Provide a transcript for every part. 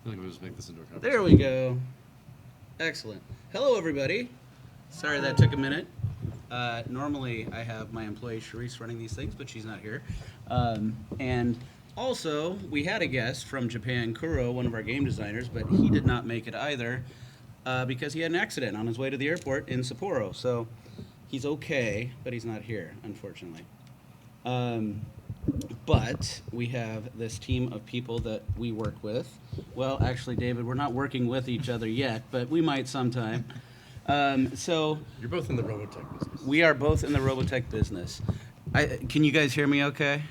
I think we'll just make this into a conversation. There we go. Excellent. Hello, everybody. Sorry that took a minute. Normally, I have my employee Charisse running these things, but she's not here. And also, we had a guest from Japan, Kuro, one of our game designers, but he did not make it either because he had an accident on his way to the airport in Sapporo. So he's okay, but he's not here, unfortunately. But we have this team of people that we work with. Well, actually, David, we're not working with each other yet, but we might sometime. So You're both in the Robotech business. we are both in the Robotech business. Can you guys hear me okay?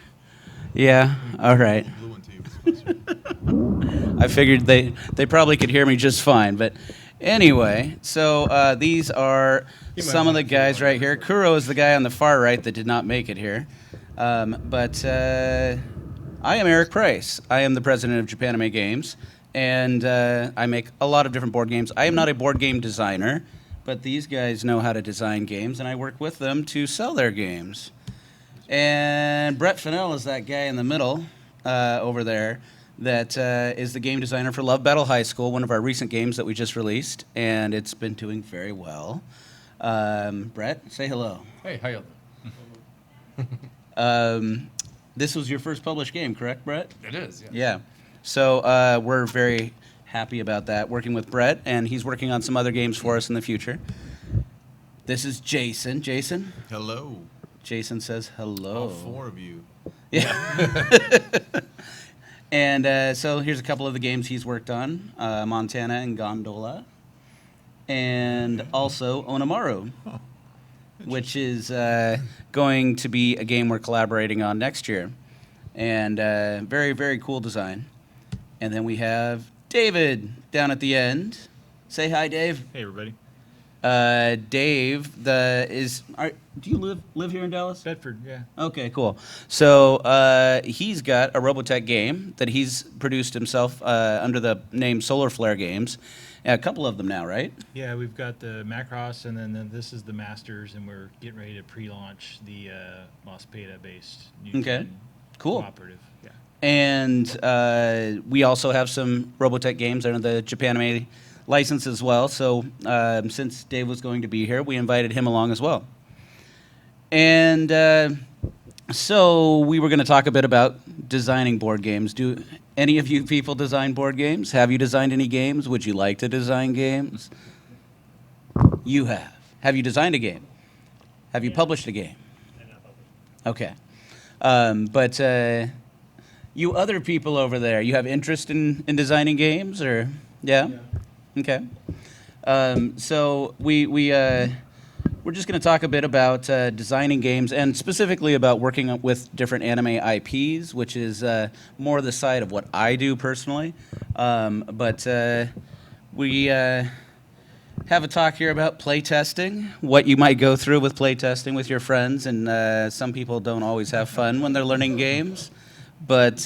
Yeah? All right. Blue and tea was closer. I figured they probably could hear me just fine. But anyway, so these are some of the guys right here. Kuro is the guy on the far right that did not make it here. But I am Eric Price. I am the president of Japanime Games, and I make a lot of different board games. I am not a board game designer, but these guys know how to design games, and I work with them to sell their games. And Brett Finnell is that guy in the middle over there that is the game designer for Love Battle High School, one of our recent games that we just released, and it's been doing very well. Brett, say hello. Hey, how y'all This was your first published game, correct, Brett? doing? It is, yeah. Yeah. So we're very happy about that, working with Brett, and he's working on some other games for us in the future. This is Jason. Jason? Hello, Jason says hello. all four of you. Yeah. And so here's a couple of the games he's worked on, Montana and Gondola, and also Onamaru, which is going to be a game we're collaborating on next year. And very, very cool design. And then we have David down at the end. Say hi, Dave. Hey, everybody. Dave, do you live here in Dallas? Bedford, yeah. Okay, cool. So he's got a Robotech game that he's produced himself under the name Solar Flare Games. A couple of them now, right? Yeah, we've got the Macross, and then this is the Masters, and we're getting ready to pre-launch the Mospeda-based new Okay, cool. cooperative. Yeah. And we also have some Robotech games under the Japanime license as well. So since Dave was going to be here, we invited him along as well. And so we were going to talk a bit about designing board games. Do any of you people design board games? Have you designed any games? Would you like to design games? You have. Have you designed a game? Have you published a game? Okay. But you other people over there, you have interest in designing games, or yeah? Okay. So we're just going to talk a bit about designing games, and specifically about working with different anime IPs, which is more the side of what I do personally. But we have a talk here about playtesting, what you might go through with playtesting with your friends, and some people don't always have fun when they're learning games. But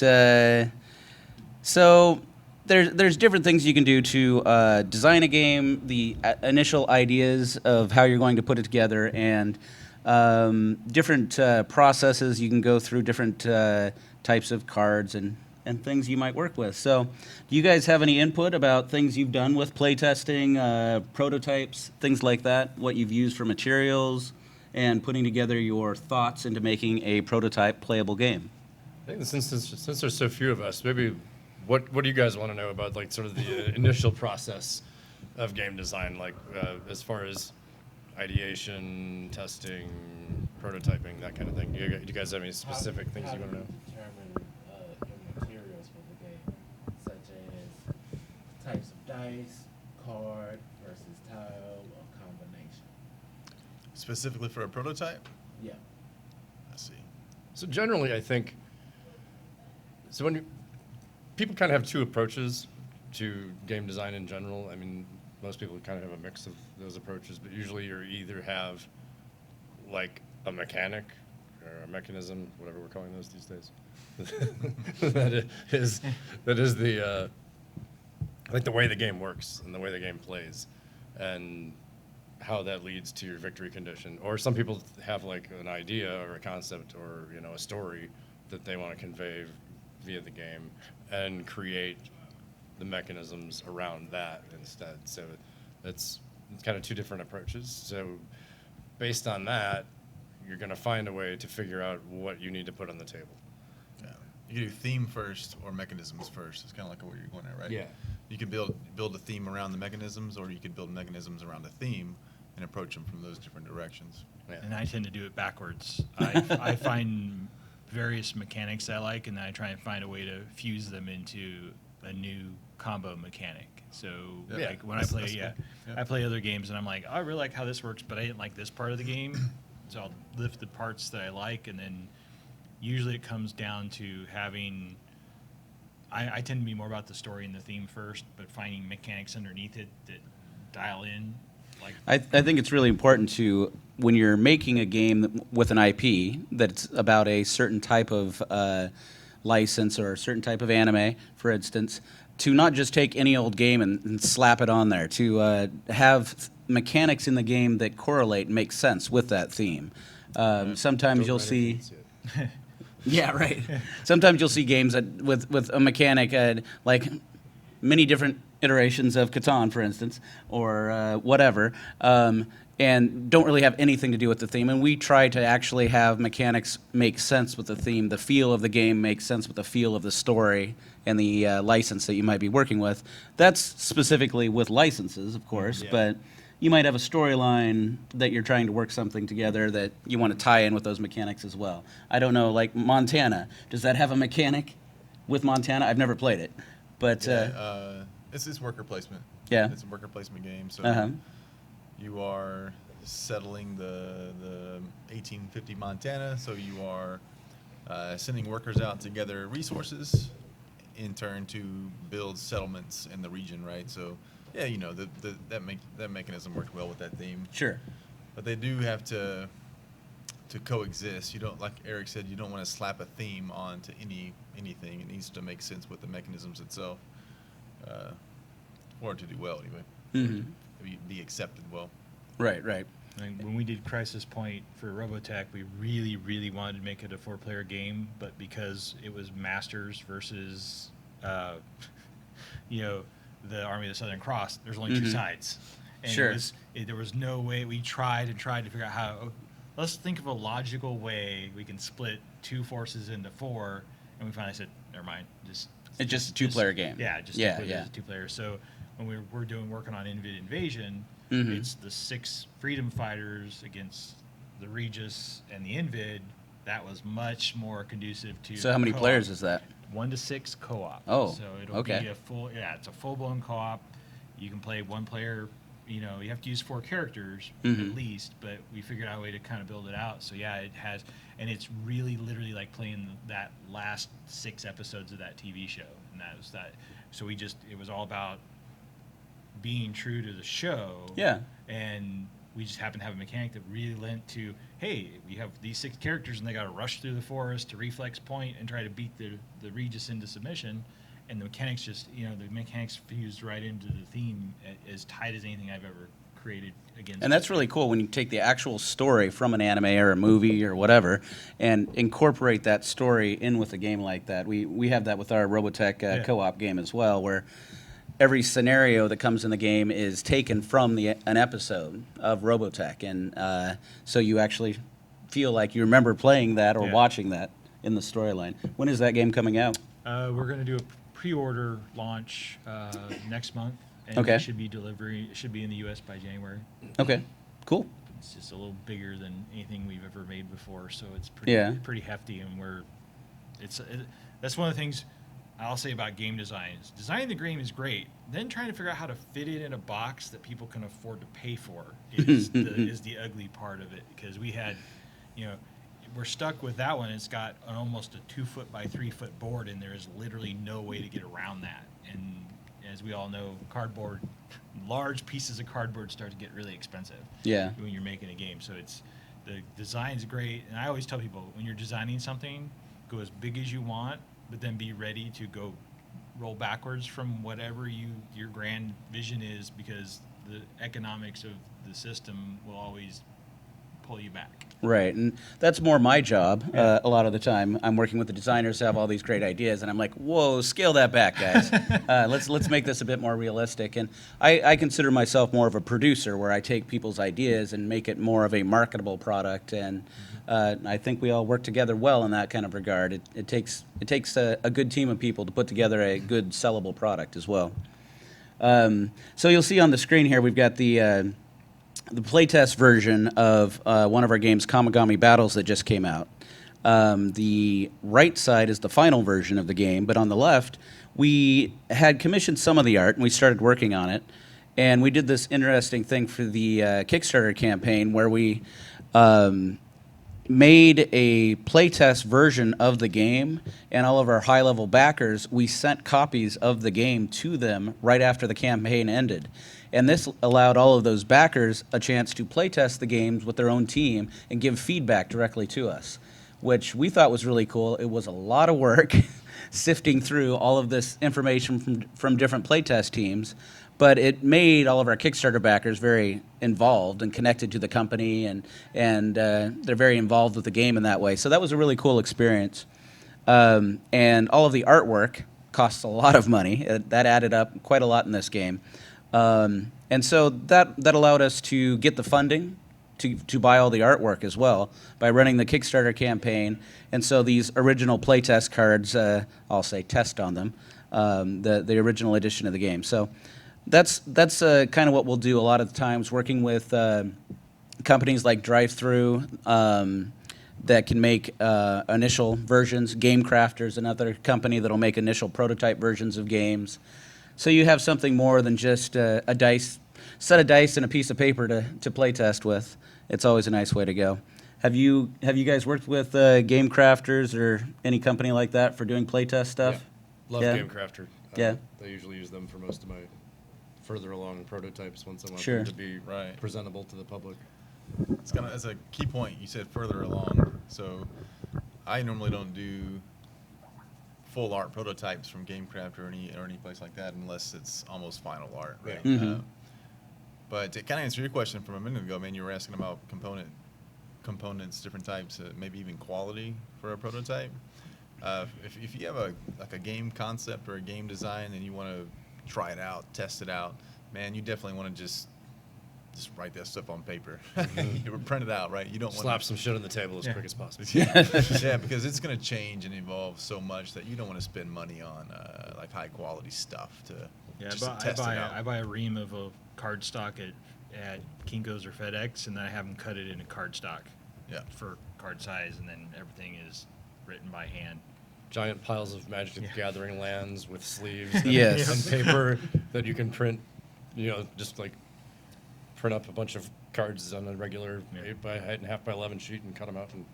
so there's different things you can do to design a game, the initial ideas of how you're going to put it together, and different processes you can go through, different types of cards and things you might work with. So do you guys have any input about things you've done with playtesting, prototypes, things like that, what you've used for materials, and putting together your thoughts into making a prototype playable game? I think since there's so few of us, maybe what do you guys want to know about, like, sort of the initial process of game design, like as far as ideation, testing, prototyping, that kind of thing? Do you guys have any specific things you want to know? Determine your materials for the game, such as types of dice, card versus tile, or combination. Specifically for a prototype? Yeah. I see. So generally, I think, so when people kind of have two approaches to game design in general. I mean, most people kind of have a mix of those approaches, but usually you either have like a mechanic or a mechanism, whatever we're calling those these days. that is the like the way the game works and the way the game plays, and how that leads to your victory condition. Or some people have like an idea or a concept or, you know, a story that they want to convey via the game and create the mechanisms around that instead. So it's kind of two different approaches. So based on that, you're going to find a way to figure out what you need to put on the table. Yeah. You can do theme first or mechanisms first. It's kind of like where you're going at, right? Yeah. You could build a theme around the mechanisms, or you could build mechanisms around a theme and approach them from those different directions. Yeah. And I tend to do it backwards. I find various mechanics I like, and then I try and find a way to fuse them into a new combo mechanic. So, Yeah. like when That's I play, cool. Yeah. I play other games, and I'm like, oh, I really like how this works, but I didn't like this part of the game. So I'll lift the parts that I like, and then usually it comes down to having. I tend to be more about the story and the theme first, but finding mechanics underneath it that dial in. Like I think it's really important to, when you're making a game with an IP that's about a certain type of license or a certain type of anime, for instance, to not just take any old game and slap it on there, to have mechanics in the game that correlate and make sense with that theme. Sometimes Don't you'll write it, see... don't see it. Yeah, right. Sometimes you'll see games that, with a mechanic, like many different iterations of Catan, for instance, or whatever, and don't really have anything to do with the theme. And we try to actually have mechanics make sense with the theme. The feel of the game makes sense with the feel of the story and the license that you might be working with. That's specifically with licenses, of course, Yeah. but you might have a storyline that you're trying to work something together that you want to tie in with those mechanics as well. I don't know, like Montana. Does that have a mechanic with Montana? I've never played it, but It's worker placement. Yeah. It's a worker placement game. So uh-huh. you are settling the 1850 Montana. So you are sending workers out to gather resources, in turn to build settlements in the region, right? So yeah, you know, that mechanism worked well with that theme. Sure. But they do have to coexist. You don't, like Eric said, you don't want to slap a theme onto anything. It needs to make sense with the mechanisms itself, or to do well anyway. Mm-hmm. Be accepted well. Right, right. And when we did Crisis Point for Robotech, we really, really wanted to make it a 4-player game, but because it was Masters versus, the Army of the Southern Cross, there's only two sides. And Sure. There was no way. We tried to figure out how. Let's think of a logical way we can split two forces into four, and we finally said, never mind. It's just a two-player game. Yeah, just Yeah, put it yeah. as a 2-player. So when we're working on Invasion, Mhm. it's the 6 freedom fighters against the Regis and the Invid. That was much more conducive to. So how many co-op. players is that? 1 to 6 co-op. Oh, so it'll okay. be it's a full-blown co-op. You can play one player. You have to use 4 characters Mhm. at least, but we figured out a way to kind of build it out. So yeah, it has, and it's really literally like playing that last 6 episodes of that TV show, and that was that. So it was all about being true to the show. Yeah. And we just happened to have a mechanic that really lent to, hey, we have these 6 characters and they got to rush through the forest to reflex point and try to beat the Regis into submission. And the mechanics the mechanics fused right into the theme as tight as anything I've ever created against. And that's really cool when you take the actual story from an anime or a movie or whatever and incorporate that story in with a game like that. We have that with our Robotech Yeah. co-op game as well, where every scenario that comes in the game is taken from an episode of Robotech. And so you actually feel like you remember playing that or Yeah. watching that in the storyline. When is that game coming out? We're going to do a pre-order launch next month, and Okay. it should be in the U.S. by January. Okay, cool. It's just a little bigger than anything we've ever made before, so it's Yeah. pretty hefty, and that's one of the things I'll say about game design. Designing the game is great. Then trying to figure out how to fit it in a box that people can afford to pay for is the ugly part of it, because we had, we're stuck with that one. It's got almost a 2-foot by 3-foot board, and there is literally no way to get around that. And as we all know, large pieces of cardboard start to get really expensive. Yeah. When you're making a game, so the design's great. And I always tell people, when you're designing something, go as big as you want, but then be ready to go roll backwards from whatever your grand vision is, because the economics of the system will always pull you back. Right, and that's more my job. A lot of the time, I'm working with the designers who have all these great ideas, and I'm like, "Whoa, scale that back, guys. Let's make this a bit more realistic." And I consider myself more of a producer, where I take people's ideas and make it more of a marketable product. And I think we all work together well in that kind of regard. It takes a good team of people to put together a good sellable product as well. So you'll see on the screen here, we've got the playtest version of one of our games, Kamigami Battles, that just came out. The right side is the final version of the game, but on the left, we had commissioned some of the art, and we started working on it. And we did this interesting thing for the Kickstarter campaign where we made a playtest version of the game, and all of our high-level backers, we sent copies of the game to them right after the campaign ended. And this allowed all of those backers a chance to playtest the games with their own team and give feedback directly to us, which we thought was really cool. It was a lot of work sifting through all of this information from different playtest teams, but it made all of our Kickstarter backers very involved and connected to the company, and they're very involved with the game in that way. So that was a really cool experience. And all of the artwork costs a lot of money. That added up quite a lot in this game. And so that allowed us to get the funding to buy all the artwork as well by running the Kickstarter campaign. And so these original playtest cards, I'll say test on them, the original edition of the game. So that's kind of what we'll do a lot of the times, working with companies like DriveThru that can make initial versions. Game Crafter's another company that'll make initial prototype versions of games. So you have something more than just a set of dice and a piece of paper to play test with. It's always a nice way to go. Have you guys worked with Game Crafters or any company like that for doing playtest stuff? Yeah. Love Yeah. Game Crafter. Yeah. I usually use them for most of my further along prototypes once I want Sure. them to be Right. presentable to the public. It's kind of as a key point. You said further along, so I normally don't do full art prototypes from GameCraft or any place like that unless it's almost final art, right? Yeah. Mhm. But to kind of answer your question from a minute ago, man, you were asking about components, different types, maybe even quality for a prototype. If you have a game concept or a game design and you want to try it out, test it out, man, you definitely want to just write that stuff on paper. You would print it out, right? You don't want Slap some shit on the table as quick as possible. yeah, because it's going to change and evolve so much that you don't want to spend money on like high quality stuff to just to test it out. I buy a ream of a cardstock at Kinko's or FedEx, and then I have them cut it into cardstock Yeah. for card size, and then everything is written by hand. Giant piles of Magic the Gathering lands with sleeves Yes. and paper that you can print, just like print up a bunch of cards on a regular 8.5 by 11 sheet and cut them out and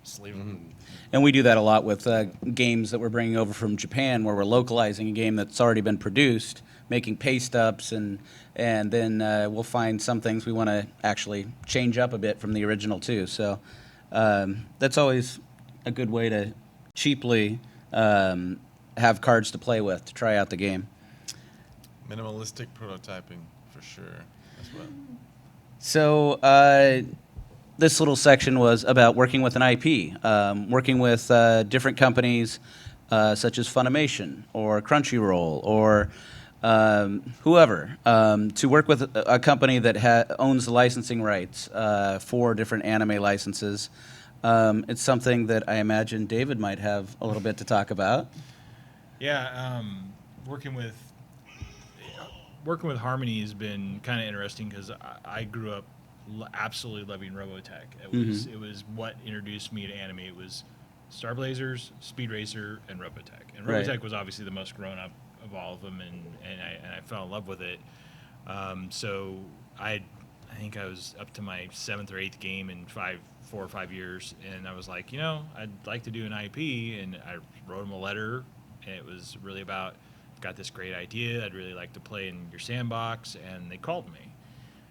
sleeve them. And we do that a lot with games that we're bringing over from Japan, where we're localizing a game that's already been produced, making paste ups, and then we'll find some things we want to actually change up a bit from the original too. So that's always a good way to cheaply have cards to play with to try out the game. Minimalistic prototyping for sure. That's what. So this little section was about working with an IP, working with different companies such as Funimation or Crunchyroll or whoever, to work with a company that owns the licensing rights for different anime licenses. It's something that I imagine David might have a little bit to talk about. Yeah, working with Harmony has been kind of interesting because I grew up absolutely loving Robotech. It was what introduced me to anime. It was Star Blazers, Speed Racer, and Robotech. And Right. Robotech was obviously the most grown up of all of them, and I fell in love with it. So I think I was up to my 7th or 8th game in 4 or 5 years, and I was like, I'd like to do an IP, and I wrote them a letter, and it was really about, got this great idea, I'd really like to play in your sandbox, and they called me,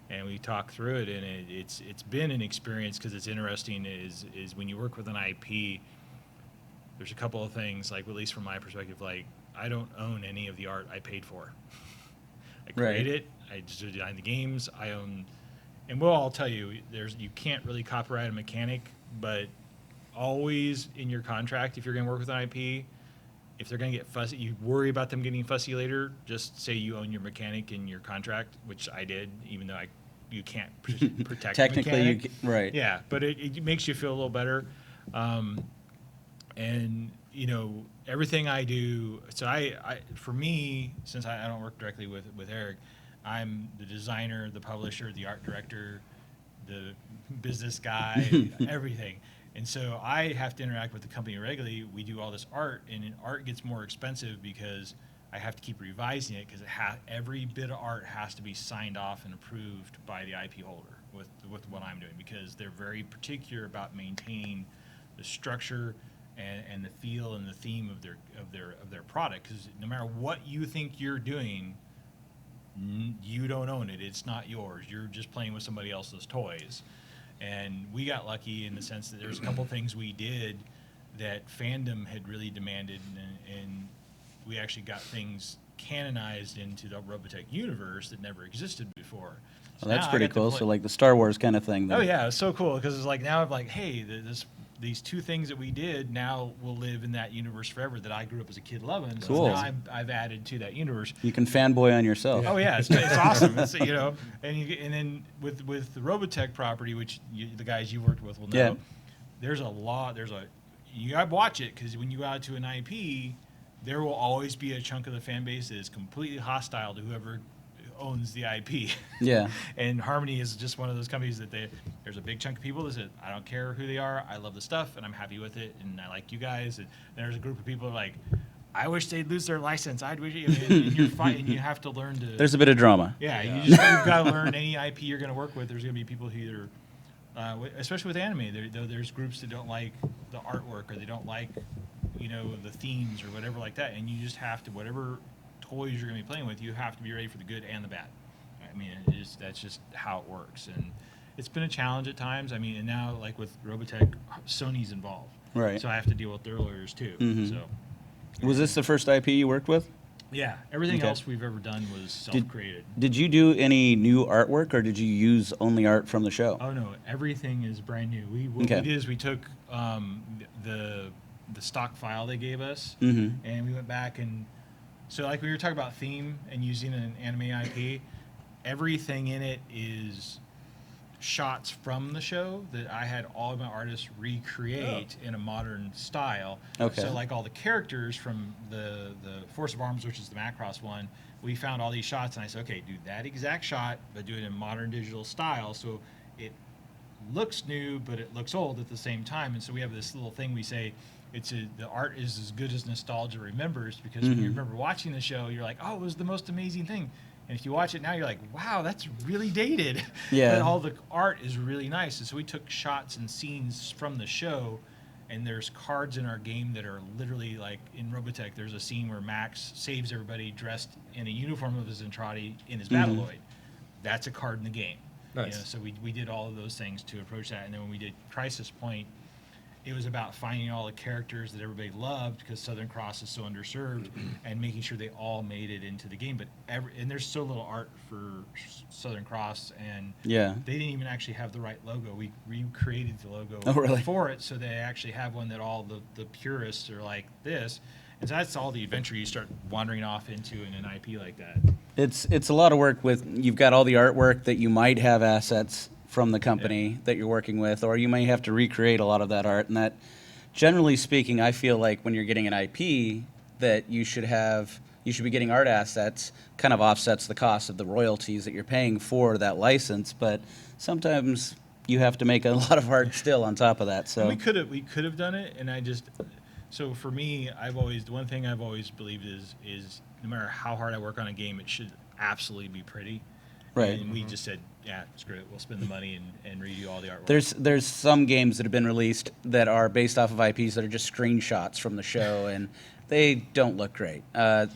and we talked through it, and it's been an experience because it's interesting is when you work with an IP, there's a couple of things, like at least from my perspective, like I don't own any of the art I paid for. I create Right. it, I just design the games, I own and we'll all tell you, you can't really copyright a mechanic, but always in your contract, if you're going to work with an IP, if they're going to get fussy, you worry about them getting fussy later, just say you own your mechanic in your contract, which I did, even though you can't protect Technically, the mechanic. right. Yeah, but it makes you feel a little better. And, you know, everything I do, so for me, since I don't work directly with Eric, I'm the designer, the publisher, the art director, the business guy, everything. And so I have to interact with the company regularly. We do all this art, and art gets more expensive because I have to keep revising it because every bit of art has to be signed off and approved by the IP holder with what I'm doing, because they're very particular about maintaining the structure and the feel and the theme of their product. Because no matter what you think you're doing, you don't own it. It's not yours. You're just playing with somebody else's toys. And we got lucky in the sense that there's a couple things we did that fandom had really demanded, and we actually got things canonized into the Robotech universe that never existed before. So Well, that's now I pretty get to cool. play- So like the Star Wars kind of thing. Then. Oh yeah, it's so cool because it's like now I'm like, hey, these two things that we did now will live in that universe forever that I grew up as a kid loving. So Cool. now I've added to that universe. You can fanboy on yourself. Oh yeah, it's awesome. It's, you know, and then with the Robotech property, which the guys you worked with will know, Yeah. you gotta watch it because when you go out to an IP, there will always be a chunk of the fan base that is completely hostile to whoever owns the IP. Yeah. And Harmony is just one of those companies that there's a big chunk of people that said, I don't care who they are, I love the stuff and I'm happy with it and I like you guys. And there's a group of people that are like, I wish they'd lose their license. I'd wish, and you're fighting. You have to learn to. There's a bit of drama. Yeah, you've got to learn any IP you're going to work with. There's going to be people who either, especially with anime, there's groups that don't like the artwork or they don't like, the themes or whatever like that. And you just have to, whatever toys you're going to be playing with, you have to be ready for the good and the bad. I mean, that's just how it works. And it's been a challenge at times. I mean, and now like with Robotech, Sony's involved. Right. So I have to deal with their lawyers too. Mhm. So. Was this the first IP you worked with? Yeah, everything Okay. else we've ever done was self-created. Did you do any new artwork, or did you use only art from the show? Oh no, everything is brand new. What Okay. we did is we took the stock file they gave us, Mhm. and we went back and so like we were talking about theme and using an anime IP, everything in it is shots from the show that I had all of my artists recreate in a modern style. Okay. So like all the characters from the Force of Arms, which is the Macross one, we found all these shots and I said, okay, do that exact shot, but do it in modern digital style. So it looks new, but it looks old at the same time. And so we have this little thing we say, the art is as good as nostalgia remembers, because when you remember watching the show, you're like, oh, it was the most amazing thing. And if you watch it now, you're like, wow, that's really dated. Yeah. But all the art is really nice. And so we took shots and scenes from the show, and there's cards in our game that are literally like in Robotech, there's a scene where Max saves everybody dressed in a uniform of his Entrati in his Battloid. That's a card in the game. Nice. So we did all of those things to approach that. And then when we did Crisis Point, it was about finding all the characters that everybody loved, because Southern Cross is so underserved, and making sure they all made it into the game. But and there's so little art for Southern Cross, and Yeah. they didn't even actually have the right logo. We recreated the logo Oh, really? for it, so they actually have one that all the purists are like this. And so that's all the adventure you start wandering off into in an IP like that. It's a lot of work with, you've got all the artwork that you might have assets from the company that you're working with, or you may have to recreate a lot of that art. And that, generally speaking, I feel like when you're getting an IP, that you should be getting art assets, kind of offsets the cost of the royalties that you're paying for that license. But sometimes you have to make a lot of art still on top of that. So And we could have done it, and so for me, the one thing I've always believed is no matter how hard I work on a game, it should absolutely be pretty. Right. And we just said, yeah, screw it, we'll spend the money and redo all the artwork. There's some games that have been released that are based off of IPs that are just screenshots from the show, and they don't look great.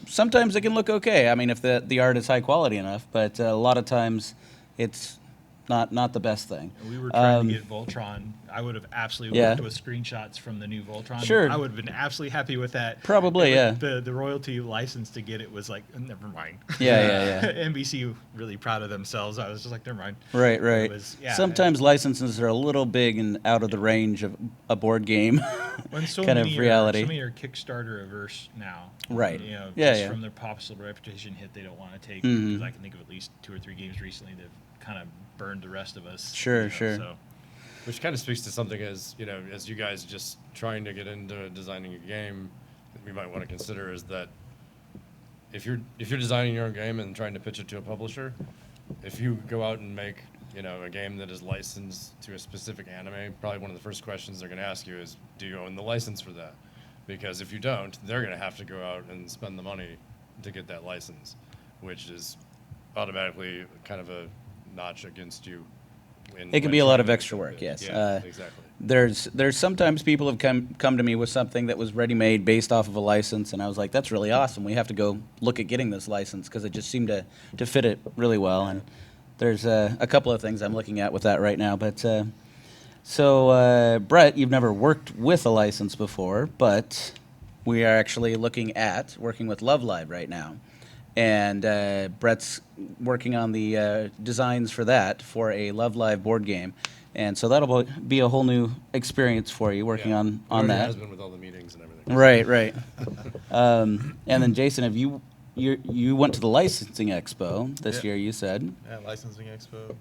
Sometimes they can look okay. I mean, if the art is high quality enough, but a lot of times it's not the best thing. We were trying to get Voltron I would have absolutely Yeah. worked with screenshots from the new Voltron. Sure. I would have been absolutely happy with that. Probably, And yeah. The royalty license to get it was like, never mind. Yeah. NBC really proud of themselves. I was just like, never mind. Right. It was, yeah. Sometimes licenses are a little big and out of the range of a board game When so kind of many reality. so many are Kickstarter averse now. Right. You know, Yeah, just yeah. from their possible reputation hit they don't want to take. Mhm. Because I can think of at least 2 or 3 games recently that kind of burned the rest of us. Sure, sure. So. Which kind of speaks to something as, you know, as you guys just trying to get into designing a game that we might want to consider is that if you're designing your own game and trying to pitch it to a publisher, if you go out and make, you know, a game that is licensed to a specific anime, probably one of the first questions they're going to ask you is, do you own the license for that? Because if you don't, they're going to have to go out and spend the money to get that license, which is automatically kind of a notch against you. It can be a lot of extra work, yes. Yeah, exactly. There's sometimes people have come to me with something that was ready-made based off of a license, and I was like, that's really awesome. We have to go look at getting this license because it just seemed to fit it really well. And there's a couple of things I'm looking at with that right now. But so, Brett, you've never worked with a license before, but we are actually working with Love Live right now. And Brett's working on the designs for that for a Love Live board game. And so that'll be a whole new experience for you working Yeah. on It already that. has been with all the meetings and everything. Right. And then Jason, have you went to the licensing expo this Yeah. year? You said. Yeah, licensing expo.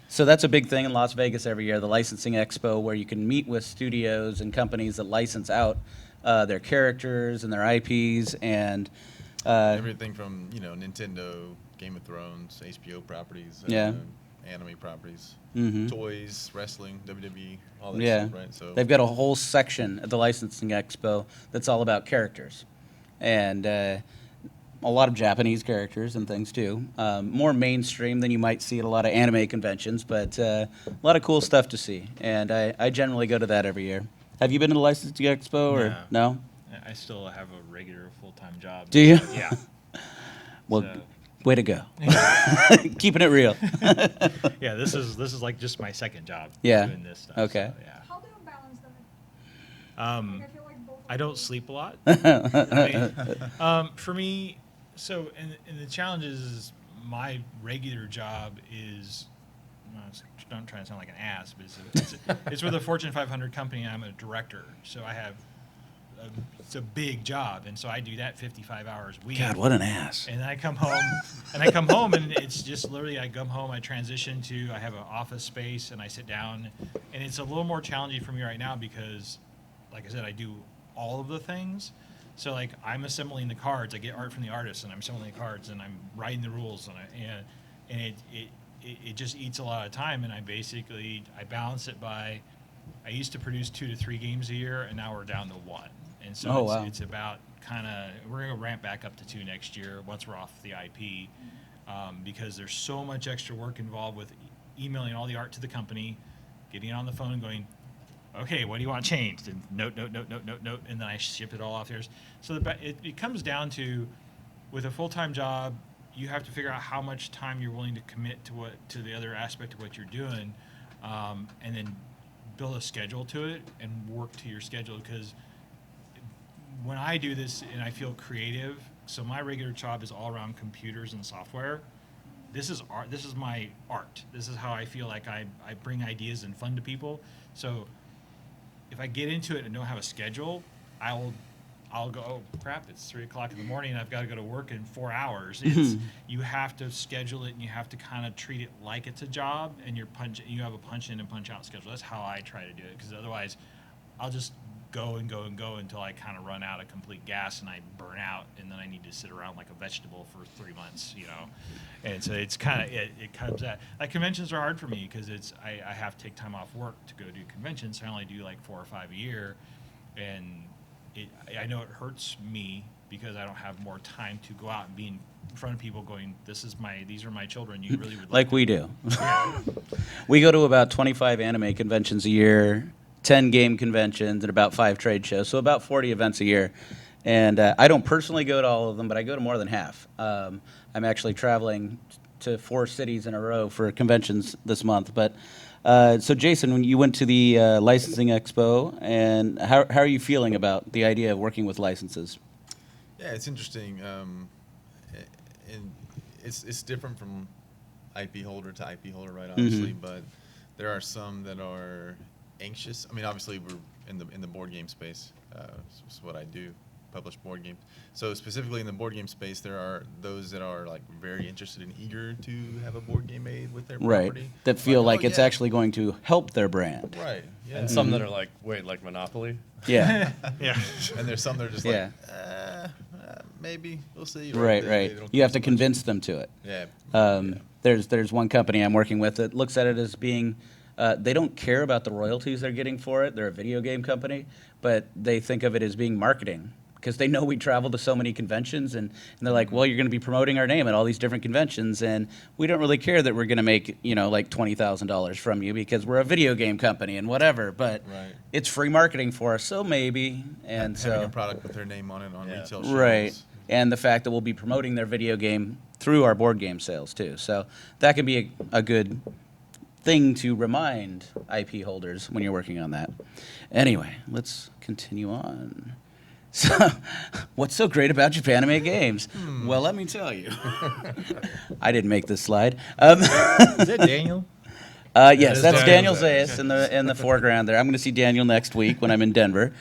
So that's a big thing in Las Vegas every year, the licensing expo, where you can meet with studios and companies that license out their characters and their IPs and. Everything from, you know, Nintendo, Game of Thrones, HBO properties, Yeah. anime properties, Mhm. toys, wrestling, WWE, all that Yeah, stuff, right? So they've got a whole section at the licensing expo that's all about characters, and a lot of Japanese characters and things too. More mainstream than you might see at a lot of anime conventions, but a lot of cool stuff to see. And I generally go to that every year. Have you been to the licensing expo or no? I still have a regular full-time job. Do you? Yeah. Well, So- way to go, keeping it real. Yeah, this is like just my second job. Yeah. Doing this stuff. Okay. So, yeah. How do you balance them? Like, I feel like both of I don't them- sleep a lot. I mean, for me, so and the challenge is my regular job is. I'm trying to sound like an ass, but it's with a Fortune 500 company. I'm a director, so I have. It's a big job, and so I do that 55 hours a week. God, what an ass. And then I come home, and it's just literally I come home, I transition to I have an office space, and I sit down, and it's a little more challenging for me right now because, like I said, I do all of the things. So like I'm assembling the cards, I get art from the artist, and I'm assembling the cards, and I'm writing the rules, and it just eats a lot of time, and I balance it by. I used to produce 2 to 3 games a year, and now we're down to 1. And so Oh, wow. it's about kind of we're going to ramp back up to 2 next year once we're off the IP, because there's so much extra work involved with emailing all the art to the company, getting on the phone and going, okay, what do you want changed? And note, and then I ship it all off here. So it comes down to, with a full-time job, you have to figure out how much time you're willing to commit to the other aspect of what you're doing, and then build a schedule to it and work to your schedule. Because when I do this and I feel creative, so my regular job is all around computers and software. This is art. This is my art. This is how I feel like I bring ideas and fun to people. So if I get into it and don't have a schedule, I'll go, oh crap, it's 3 o'clock in the morning and I've got to go to work in 4 hours. You have to schedule it and you have to kind of treat it like it's a job, and you have a punch in and punch out schedule. That's how I try to do it, because otherwise I'll just go until I kind of run out of complete gas and I burn out, and then I need to sit around like a vegetable for 3 months, you know. And so it's kind of it comes at like conventions are hard for me because I have to take time off work to go do conventions. So I only do like 4 or 5 a year, and I know it hurts me because I don't have more time to go out and be in front of people going, these are my children. You really would Like we do. Yeah. We go to about 25 anime conventions a year, 10 game conventions, and about 5 trade shows, so about 40 events a year. And I don't personally go to all of them, but I go to more than half. I'm actually traveling to 4 cities in a row for conventions this month. But So Jason, when you went to the licensing expo, and how are you feeling about the idea of working with licenses? Yeah, it's interesting. And it's different from IP holder to IP holder, right? Obviously, but there are some that are anxious. I mean, obviously, we're in the board game space. It's what I do, publish board games. So specifically in the board game space, there are those that are like very interested and eager to have a board game made with their Right. property. That feel like oh, it's yeah. actually going to help their brand. Right. Yeah. And some that are like, wait, like Monopoly? Yeah. Yeah. And there's some that are just Yeah. like, maybe we'll see. Or Right, they right. don't You care have to so much. convince them to it. Yeah. There's one company I'm working with that looks at it as being, they don't care about the royalties they're getting for it. They're a video game company, but they think of it as being marketing because they know we travel to so many conventions, and they're like, well, you're going to be promoting our name at all these different conventions, and we don't really care that we're going to make, like $20,000 from you because we're a video game company and whatever, but Right. it's free marketing for us, so maybe. And Having so a product with their name on it on Yeah. retail shelves. right. And the fact that we'll be promoting their video game through our board game sales too. So that can be a good thing to remind IP holders when you're working on that. Anyway, let's continue on. So, what's so great about Japanime games? Well, let me tell you. I didn't make this slide. Is that Daniel? Yes, is that's Daniel Daniel Zayas in the foreground there. I'm going to see Daniel next week when I'm in Denver.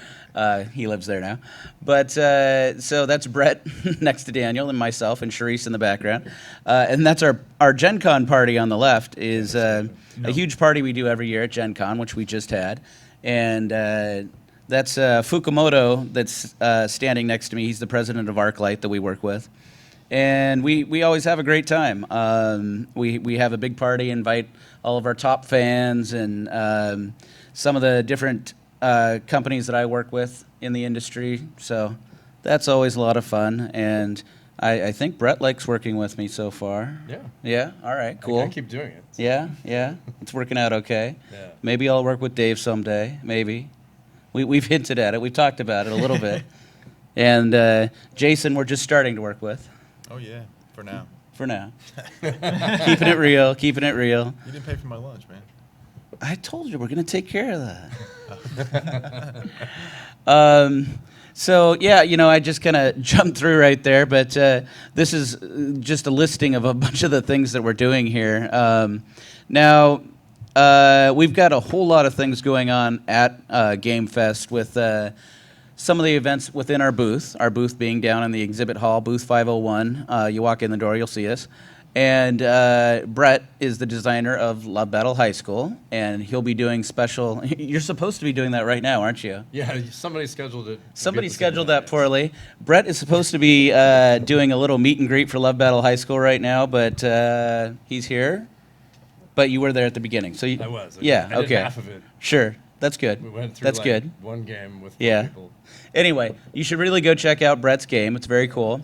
He lives there now. But so that's Brett next to Daniel and myself and Sharice in the background. And that's our Gen Con party on the left is a huge party we do every year at Gen Con, which we just had. And that's Fukumoto that's standing next to me. He's the president of ArcLight that we work with. And we always have a great time. We have a big party, invite all of our top fans and some of the different companies that I work with in the industry. So that's always a lot of fun. And I think Brett likes working with me so far. Yeah. Yeah? All right, cool. I keep doing it. Yeah? It's working out okay. Yeah. Maybe I'll work with Dave someday. Maybe. We've hinted at it. We've talked about it a little bit. And Jason, we're just starting to work with. Oh yeah, for now. For now. Keeping it real. You You didn't pay for my lunch, man. I told you we're going to take care of that. So, yeah, I just kind of jumped through right there, but this is just a listing of a bunch of the things that we're doing here. Now, we've got a whole lot of things going on at GameFest with some of the events within our booth being down in the exhibit hall, booth 501. You walk in the door, you'll see us. And Brett is the designer of Love Battle High School, and he'll be doing special. You're supposed to be doing that right now, aren't you? Yeah, somebody scheduled it. Somebody scheduled that poorly. Brett is supposed to be doing a little meet and greet for Love Battle High School right now, but he's here. But you were there at the beginning, so I was. Yeah, I did okay. half of it. Sure, that's good. We went through That's like good. one game with Yeah. people. Anyway, you should really go check out Brett's game. It's very cool.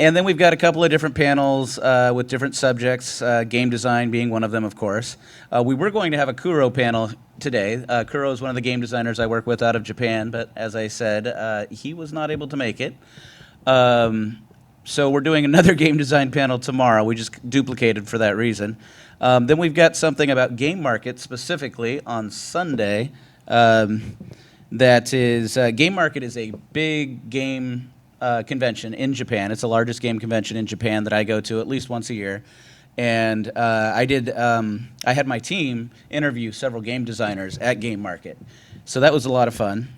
And then we've got a couple of different panels with different subjects, game design being one of them, of course. We were going to have a Kuro panel today. Kuro is one of the game designers I work with out of Japan, but as I said, he was not able to make it. So we're doing another game design panel tomorrow. We just duplicated for that reason. Then we've got something about game market specifically on Sunday. That is, Game Market is a big game convention in Japan. It's the largest game convention in Japan that I go to at least once a year. And I had my team interview several game designers at Game Market. So that was a lot of fun.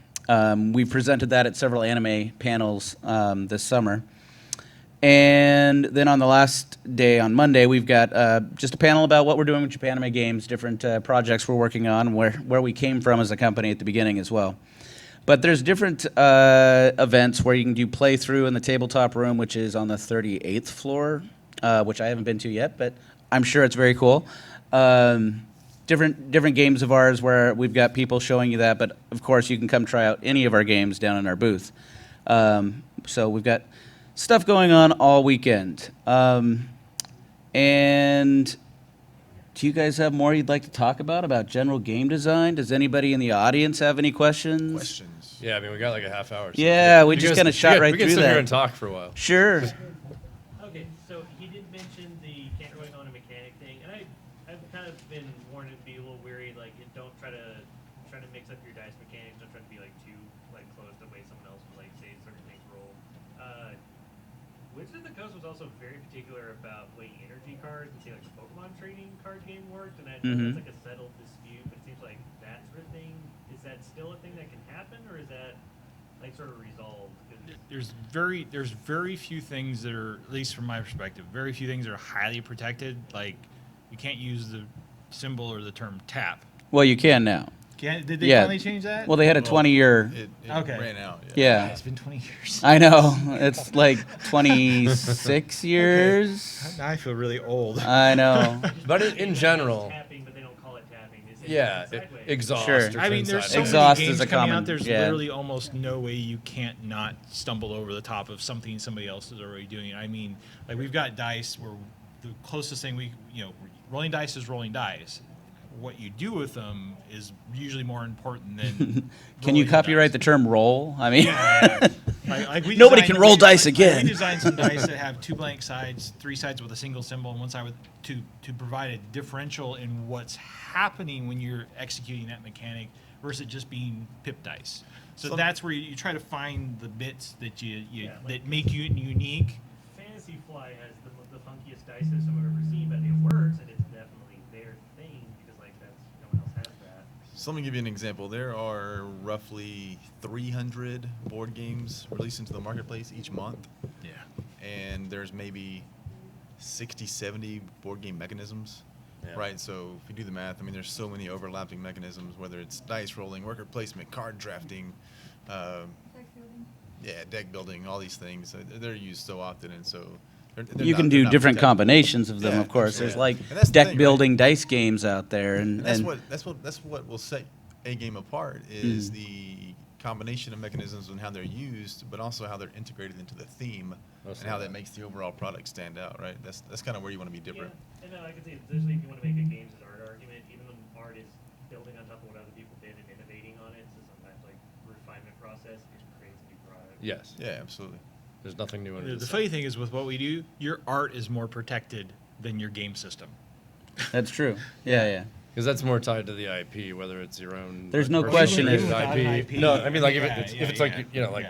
We presented that at several anime panels this summer. And then on the last day, on Monday, we've got just a panel about what we're doing with Japanime games, different projects we're working on, where we came from as a company at the beginning as well. But there's different events where you can do playthrough in the tabletop room, which is on the 38th floor, which I haven't been to yet, but I'm sure it's very cool. Different games of ours where we've got people showing you that, but of course you can come try out any of our games down in our booth. So we've got stuff going on all weekend. And do you guys have more you'd like to talk about general game design? Does anybody in the audience have any questions? Questions. Yeah, I mean, we got like a half hour. So Yeah, we you just guys- kinda shot right we can through sit that. here and talk for a while. Sure. Okay, so he did mention the can't really own a mechanic thing, and I Wizards of the Coast was also very particular about weighing energy cards and say like the Pokemon trading card game worked, and I know Mhm. that's like a settled dispute, but it seems like that sort of thing, is that still a thing that can happen, or is that like sort of resolved? 'Cause There's very few things that are, at least from my perspective, very few things that are highly protected. Like you can't use the symbol or the term tap. Well, you can now. Did they Yeah. finally change that? Well, they had a 20-year. It Okay. ran out. Yeah. It's been 20 years. I know. It's like 26 years. Now I feel really old. I know. But in it's general, tapping, but they don't call it tapping. They say yeah, it's sideways. exhaust. Sure. Or I mean, turn there's so sideways. Exhaust many is games a coming common- out. There's yeah. literally almost no way you can't not stumble over the top of something somebody else is already doing. I mean, like we've got dice where the closest thing rolling dice is rolling dice. What you do with them is usually more important than. Can you rolling copyright dice. the term roll? I mean, Yeah. Like we Nobody designed- can roll dice we again. designed some dice that have 2 blank sides, 3 sides with a single symbol, and 1 side with to provide a differential in what's happening when you're executing that mechanic versus just being pip dice. So Some- that's where you try to find the bits that you Yeah, like- that make you unique. Fantasy Fly has the funkiest dice system I've ever seen, but it works and it's definitely their thing because like that's no one else has that. So let me give you an example. There are roughly 300 board games released into the marketplace each month, Yeah. and there's maybe 60, 70 board game mechanisms. Yeah. Right, so if you do the math, I mean, there's so many overlapping mechanisms, whether it's dice rolling, worker placement, card drafting, Deck building. yeah, deck building, all these things. They're used so often, and so they're you not- can they're do not different protected. combinations of them. Yeah, Of course, there's absolutely. like And that's the deck thing, right? building dice games out there, and That's what will set a game apart is Mhm. the combination of mechanisms and how they're used, but also how they're integrated into the theme Most and how of that that. makes the overall product stand out. Right. That's kind of where you want to be different. Yeah, and I can see especially if you want to make a games as art argument, even when art is building on top of what other people did and innovating on it, so sometimes like refinement process it creates a new product. Yes. Yeah, absolutely. There's nothing new under The the funny sun. thing is with what we do, your art is more protected than your game system. that's true. Yeah, yeah. Because that's more tied to the IP, whether it's your own. There's no personal question created if- Without an IP. No, I mean like if, Yeah, it's, yeah, if it's yeah. like you know like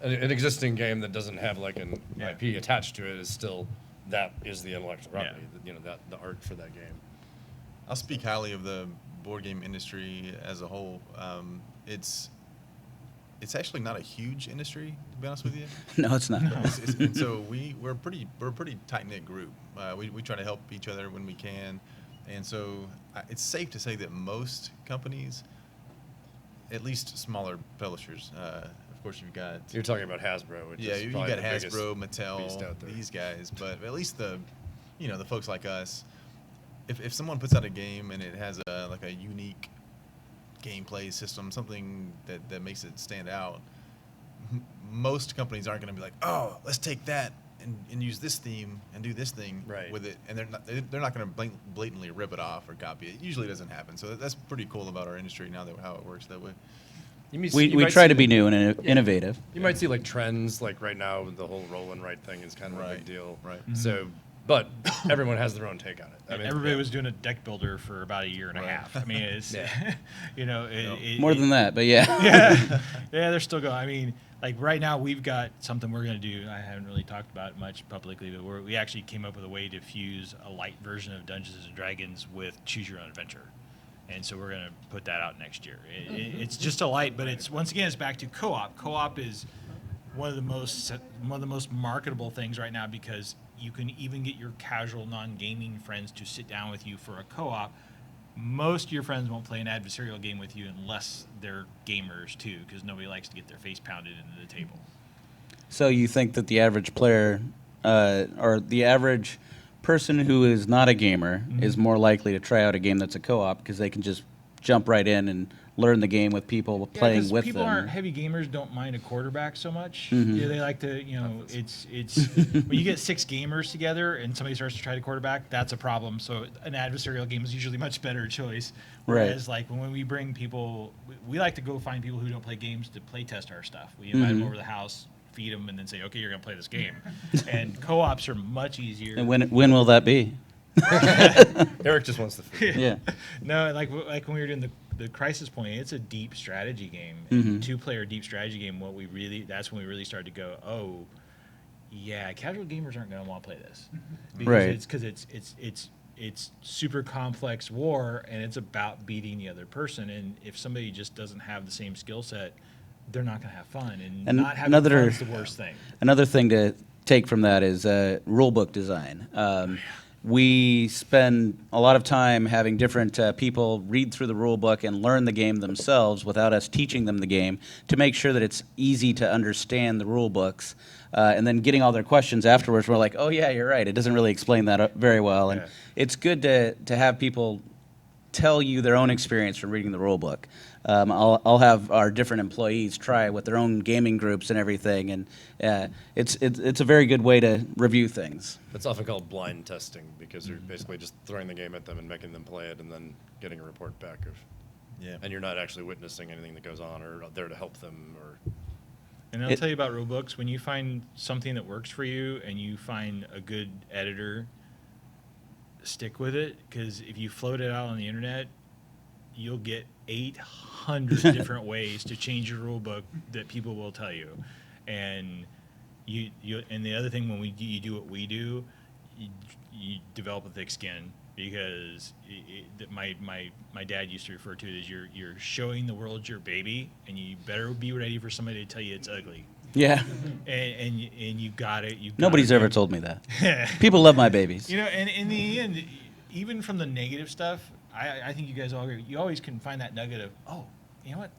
Yeah. an existing game that doesn't have like an Yeah. IP attached to it is still that is the intellectual Yeah. property. You know that the art for that game. I'll speak highly of the board game industry as a whole. It's actually not a huge industry, to be honest with you. No, it's not. And so we're a pretty tight knit group. We try to help each other when we can, and so it's safe to say that most companies, at least smaller publishers, of course you've got You're talking about Hasbro, which yeah is you probably got the biggest Hasbro, beast Mattel, out there. these guys, but at least the folks like us, if someone puts out a game and it has a unique gameplay system, something that makes it stand out, most companies aren't going to be like, oh, let's take that and use this theme and do this thing Right. with it, and they're not going to blatantly rip it off or copy it. It usually doesn't happen. So that's pretty cool about our industry now that how it works that way. You may- We you we might try see to be the- new and innovative. You might see like trends, like right now the whole roll and write thing is kind of a Right, big deal. right. So, but everyone has their own take on it. I And mean, everybody was doing a deck builder for about a year and a Right. half. I mean, it's Yeah. More than that, but yeah. yeah, yeah, they're still going. I mean, like right now, we've got something we're going to do. I haven't really talked about it much publicly, but we actually came up with a way to fuse a light version of Dungeons and Dragons with Choose Your Own Adventure, and so we're going to put that out next year. It's just a light, but it's once again it's back to co-op. Co-op is one of the most marketable things right now because you can even get your casual non-gaming friends to sit down with you for a co-op. Most of your friends won't play an adversarial game with you unless they're gamers too, because nobody likes to get their face pounded into the table. So you think that the average player, or the average person who is not a gamer, is more likely to try out a game that's a co-op because they can just jump right in and learn the game with people playing 'cause with people them. aren't heavy gamers. Don't mind a quarterback so much. Mhm. Yeah, they like to, it's when you get 6 gamers together and somebody starts to try to quarterback, that's a problem. So an adversarial game is usually a much better choice. Right. Whereas like when we bring people, we like to go find people who don't play games to play test our stuff. We invite them over to the house, feed them, and then say, okay, you're gonna play this game. And co-ops are much easier. And when will that be? Eric just wants the food. Yeah. No, like when we were doing the Crisis Point, it's a deep strategy game, Mhm. 2-player deep strategy game. That's when we really started to go, oh, yeah, casual gamers aren't going to want to play this. Right. Because it's super complex war, and it's about beating the other person. And if somebody just doesn't have the same skill set, they're not going to have fun. And not having fun is the worst thing. Another thing to take from that is rule book design. We spend a lot of time having different people read through the rule book and learn the game themselves without us teaching them the game to make sure that it's easy to understand the rule books. And then getting all their questions afterwards, we're like, oh yeah, you're right. It doesn't really explain that very well. And Yeah. it's good to have people tell you their own experience from reading the rule book. I'll have our different employees try with their own gaming groups and everything, and it's a very good way to review things. It's often called blind testing because you're basically just throwing the game at them and making them play it and then getting a report back of, Yeah. and you're not actually witnessing anything that goes on or there to help them or. And I'll tell you about rulebooks. When you find something that works for you and you find a good editor, stick with it, because if you float it out on the internet, you'll get 800 different ways to change your rulebook that people will tell you. And and the other thing, when you do what we do, you develop a thick skin, because my dad used to refer to it as you're showing the world your baby, and you better be ready for somebody to tell you it's ugly. Yeah. And you got it. Nobody's ever told me that. People love my babies. You know, and in the end, even from the negative stuff, I think you guys all agree. You always can find that nugget of, oh, you know what?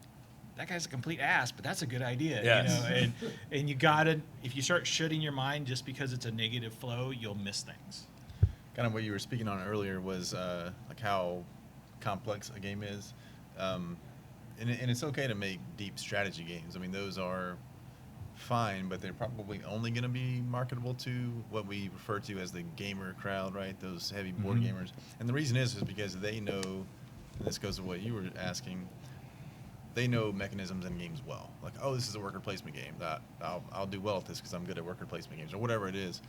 That guy's a complete ass, but that's a good idea. Yes. You know, and you gotta, if you start shutting your mind just because it's a negative flow, you'll miss things. Kind of what you were speaking on earlier was like how complex a game is, and it's okay to make deep strategy games. I mean, those are fine, but they're probably only going to be marketable to what we refer to as the gamer crowd, right? Those heavy board gamers. And the reason is because they know, and this goes to what you were asking, they know mechanisms in games well. Like, oh, this is a worker placement game. That I'll do well at this because I'm good at worker placement games, or whatever it is.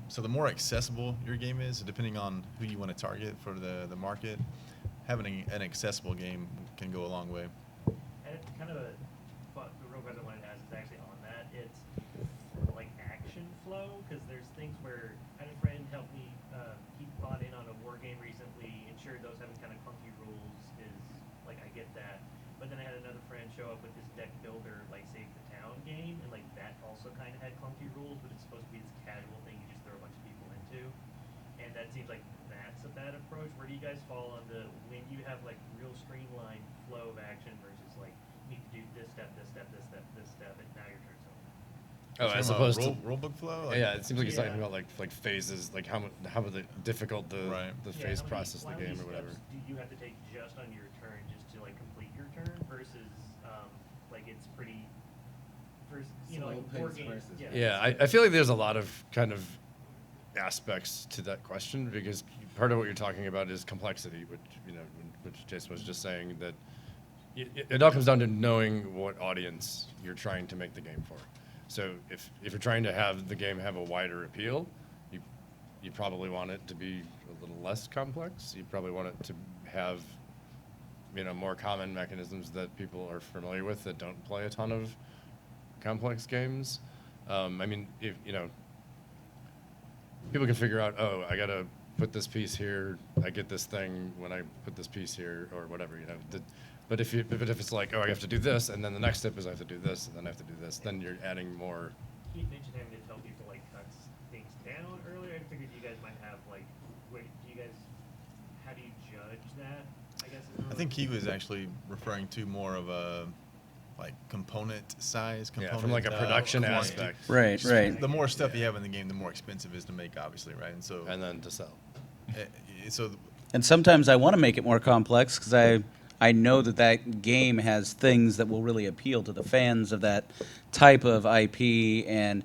So the more accessible your game is, depending on who you want to target for the market, having an accessible game can go a long way. And it's kind of a real question I wanted to ask is actually on that. It's like action flow, because there's things where I had a friend help me. He bought in on a war game recently. Ensured those having kind of clunky rules is like, I get that. But then I had another friend show up with this deck builder, like Save the Town game, and like that also kind of had clunky rules, but it's supposed to be this casual thing you just throw a bunch of people into. And that seems like that's a bad approach. Where do you guys fall on the, when you have like real streamlined flow of action versus like you need to do this step, this step, this step, this step, and now your turn's over? Oh, as opposed to rulebook flow. Like, yeah, it seems like you're talking Yeah. about like phases, like how difficult the Right. the Yeah, phase how many- process of how the many game or whatever. steps do you have to take just on your turn just to like complete your turn versus like it's pretty Slow like pace board games? versus Yeah, I feel like there's a lot of kind of aspects to that question, because part of what you're talking about is complexity, which Jason was just saying, that it all comes down to knowing what audience you're trying to make the game for. So if you're trying to have the game have a wider appeal, you probably want it to be a little less complex. You probably want it to have more common mechanisms that people are familiar with that don't play a ton of complex games. I mean, if people can figure out, oh, I gotta put this piece here, I get this thing when I put this piece here, or whatever, But if it's like, oh, I have to do this, and then the next step is I have to do this, and then I have to do this, then you're adding more. Keith mentioned having to tell people like cut things down earlier. I figured you guys might have like, how do you judge that? I guess. I think he was actually referring to more of a like component size, Yeah, from like a production quantity. aspect. Right, right. The more stuff you have in the game, the more expensive it is to make, obviously, right? And so, And then to sell. so And sometimes I want to make it more complex because I know that game has things that will really appeal to the fans of that type of IP, and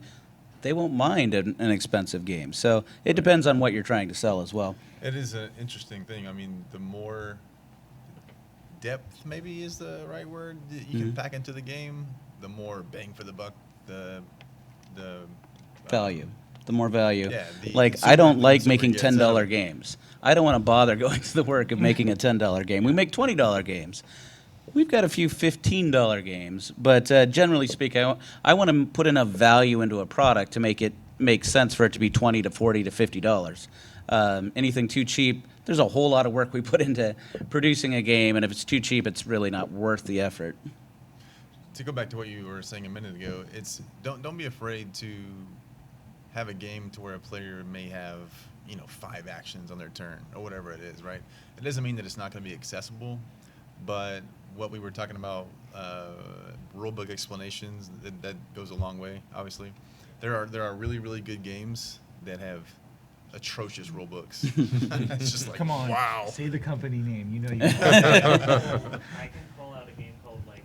they won't mind an expensive game. So it depends on what you're trying to sell as well. it is an interesting thing. I mean, the more depth maybe is the right word that you can pack into the game, the more bang for the buck, the Value. The more value. Yeah, the like, consumer- I don't the like consumer making gets out of $10 it. games. I don't want to bother going to the work of making a $10 game. We make $20 games. We've got a few $15 games, but generally speaking, I want to put enough value into a product to make it make sense for it to be $20 to $40 to $50. Anything too cheap, there's a whole lot of work we put into producing a game, and if it's too cheap, it's really not worth the effort. To go back to what you were saying a minute ago, it's don't be afraid to have a game to where a player may have 5 actions on their turn or whatever it is, right? It doesn't mean that it's not going to be accessible, but what we were talking about, rulebook explanations, that goes a long way. Obviously, there are really, really good games that have atrocious rulebooks. It's just like, Come on, wow. say the company name. You know you. I can call out a game called like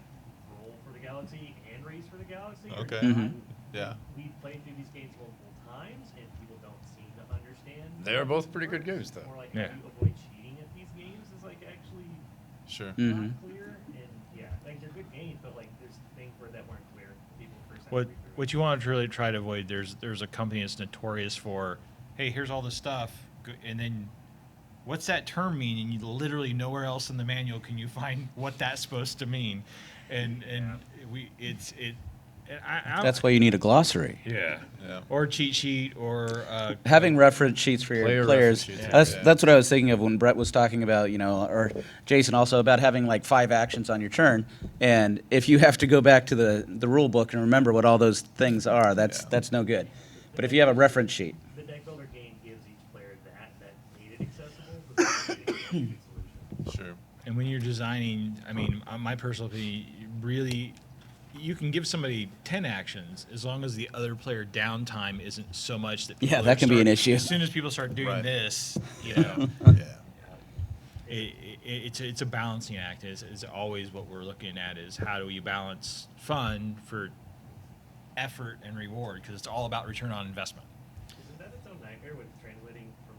Roll for the Galaxy and Race for the Galaxy. Okay. Mhm. Yeah. We've played through these games multiple times, and people don't seem to understand. They are both pretty good games, though. Or like Yeah. how you avoid cheating at these games is like actually Sure. Mhm. not clear. And yeah, like they're good games, but like there's things where that weren't clear. People first time What read through what it. you want to really try to avoid? There's a company that's notorious for, hey, here's all the stuff, and then what's that term mean? And you literally nowhere else in the manual can you find what that's supposed to mean, and That's why you need a glossary. yeah. Yeah. Or cheat sheet or Having reference sheets for your Player players. reference sheets, That's yeah. that's what I was thinking of when Brett was talking about, or Jason also about having like 5 actions on your turn. And if you have to go back to the rule book and remember what all those things are, that's no good. But if you have a reference sheet, The deck builder game gives each player that made it accessible, but that's a good solution. Sure. And when you're designing, I mean, my personal opinion, really, you can give somebody 10 actions as long as the other player downtime isn't so much that Yeah, people that can be an start- issue. As soon as people start doing Right. this, Yeah. it's a balancing act. Is always what we're looking at is how do we balance fun for effort and reward, because it's all about return on investment. Isn't that its own nightmare with translating from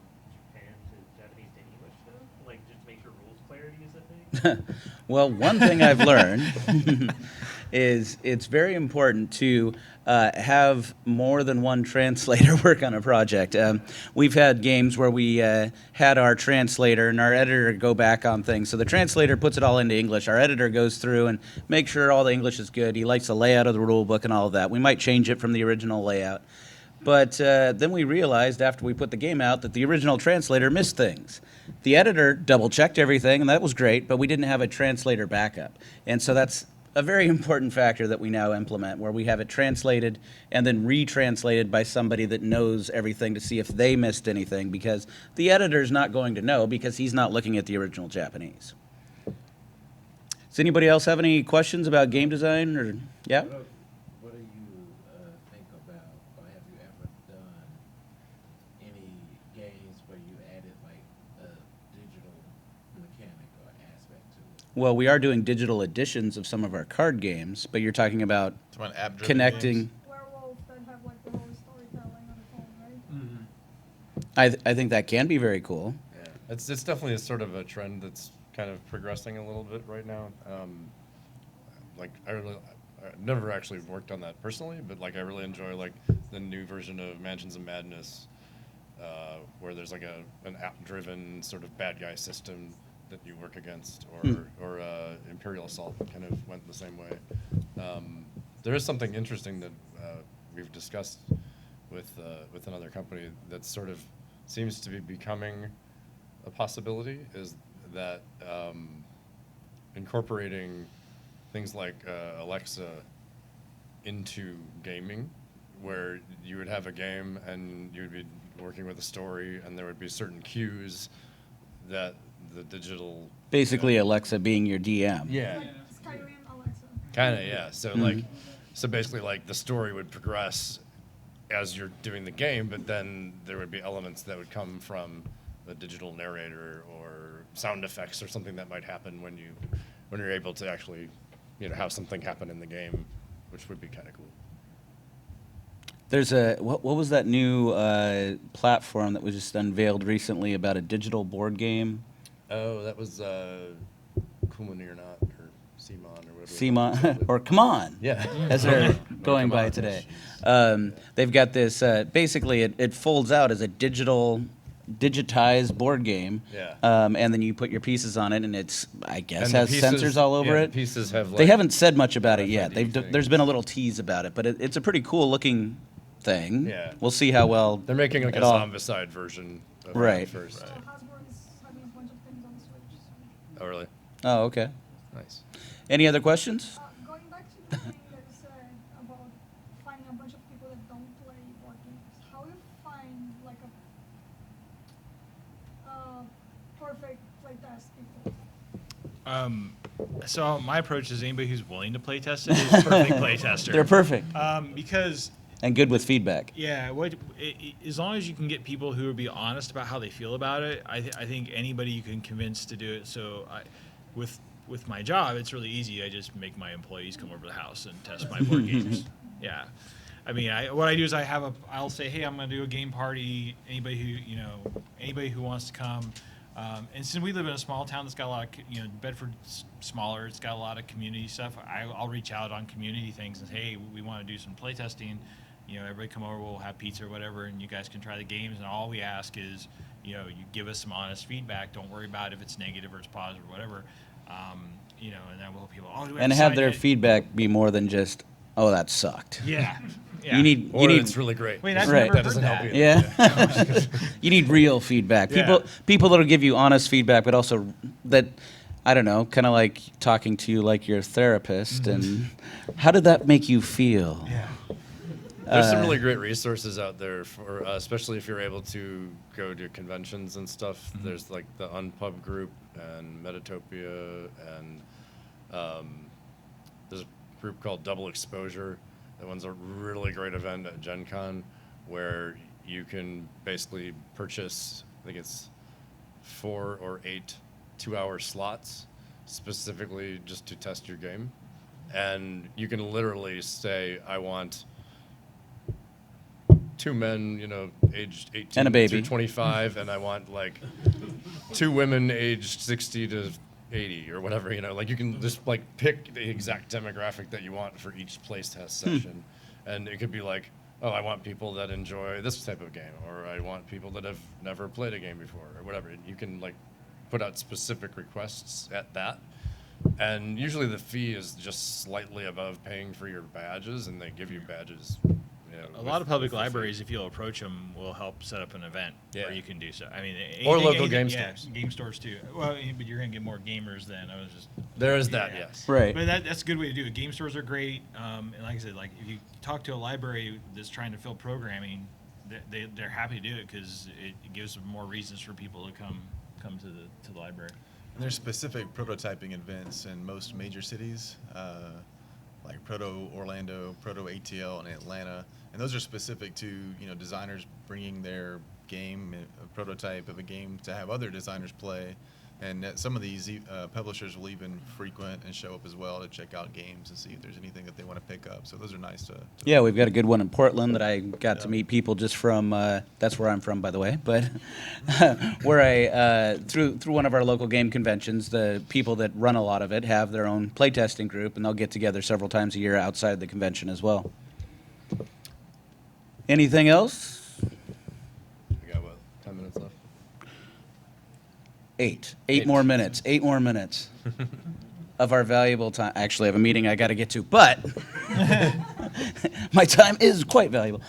Japan to Japanese to English though? Like just make sure rules clarity is a thing? well, one thing I've learned is it's very important to have more than one translator work on a project. We've had games where we had our translator and our editor go back on things. So the translator puts it all into English. Our editor goes through and makes sure all the English is good. He likes the layout of the rule book and all of that. We might change it from the original layout. But then we realized after we put the game out that the original translator missed things. The editor double-checked everything, and that was great, but we didn't have a translator backup. And so that's a very important factor that we now implement, where we have it translated and then retranslated by somebody that knows everything to see if they missed anything, because the editor's not going to know because he's not looking at the original Japanese. Does anybody else have any questions about game design? Or yeah? What do you think about, or have you ever done any games where you added like a digital mechanic or aspect to it? Well, we are doing digital editions of some of our card games, but you're talking about Talking about app-driven connecting. games. Werewolf that have like the whole storytelling on its own, right? I think that can be very cool. Yeah, it's definitely a sort of a trend that's kind of progressing a little bit right now. Like I never actually worked on that personally, but like I really enjoy like the new version of Mansions of Madness, where there's like an app-driven sort of bad guy system that you work against, or Imperial Assault kind of went the same way. There is something interesting that we've discussed with another company that sort of seems to be becoming a possibility, is that incorporating things like Alexa into gaming, where you would have a game and you would be working with a story and there would be certain cues that the digital Basically, Alexa being your DM. yeah Like Skyrim, Alexa. kind of yeah so like so basically like the story would progress as you're doing the game, but then there would be elements that would come from a digital narrator or sound effects or something that might happen when you're able to actually have something happen in the game, which would be kind of cool. There's what was that new platform that was just unveiled recently about a digital board game? Oh, that was Kuman or not, or Simon or whatever. Simon or Come On. Yeah. As they're going Come by On. today. They've got this, basically it folds out as a digital digitized board game. Yeah. And then you put your pieces on it, and it's, I guess, And the has sensors all over yeah, it. the pieces have They like, haven't said much about it yet. RFID There's been a things. little tease about it, but it's a pretty cool looking thing. Yeah. We'll see how well They're making like a it all- zombicide version of Right. it first. Hasbro is having a bunch of things on the Switch. So. Oh, really? Oh, okay. Nice. Any other questions? Going back to the thing that you said about finding a bunch of people that don't play board games, how do you find like a perfect playtest people? So my approach is anybody who's willing to play test it is a perfect play tester. They're perfect Because and good with feedback. yeah, as long as you can get people who would be honest about how they feel about it, I think anybody you can convince to do it. So with my job, it's really easy. I just make my employees come over to the house and test my board games. Yeah. I mean, what I do is I'll say, hey, I'm going to do a game party. Anybody who wants to come. And since we live in a small town that's got a lot of, Bedford's smaller, it's got a lot of community stuff. I'll reach out on community things and say, hey, we want to do some play testing. Everybody come over, we'll have pizza or whatever, and you guys can try the games. And all we ask is, you give us some honest feedback. Don't worry about if it's negative or it's positive or whatever. And then we'll people, oh, do we have And to have sign their it? feedback be more than just, oh, that sucked. Yeah. You need Or it's really great. Wait, I've Right. never That heard doesn't help that. either. Yeah. You need real feedback. Yeah. People that'll give you honest feedback, but also that, I don't know, kind of like talking to you like your therapist. And how did that make you feel? Yeah. There's some really great resources out there for, especially if you're able to go to conventions and stuff. There's like the Unpub group and Metatopia, and there's a group called Double Exposure. That one's a really great event at Gen Con where you can basically purchase, I think it's 4 or 8 2-hour slots specifically just to test your game. And you can literally say, I want 2 men, aged 18 And a baby. to 25, and I want like 2 women aged 60 to 80 or whatever, like you can just like pick the exact demographic that you want for each place test session. And it could be like, oh, I want people that enjoy this type of game, or I want people that have never played a game before, or whatever. You can like put out specific requests at that. And usually the fee is just slightly above paying for your badges, and they give you badges. A lot of public libraries, if you'll approach them, will help set up an event Yeah. where you can do so. I mean, Or anything- local game yeah, stores. game stores too. Well, but you're gonna get more gamers then. I was just. There is that, Yeah. yes. Right. But that's a good way to do it. Game stores are great, and like I said, like if you talk to a library that's trying to fill programming, they're happy to do it because it gives them more reasons for people to come to the library. And there's specific prototyping events in most major cities, like Proto Orlando, Proto ATL, and Atlanta, and those are specific to designers bringing their game, a prototype of a game, to have other designers play. And some of these publishers will even frequent and show up as well to check out games and see if there's anything that they want to pick up. So those are nice to Yeah, we've got a good one in Portland that I got to meet people just from. That's where I'm from, by the way. But where I through one of our local game conventions, the people that run a lot of it have their own playtesting group, and they'll get together several times a year outside the convention as well. Anything else? We got what, 10 minutes left? 8 Eight. more minutes. 8 more minutes of our valuable time. Actually, I have a meeting I got to get to, but my time is quite valuable.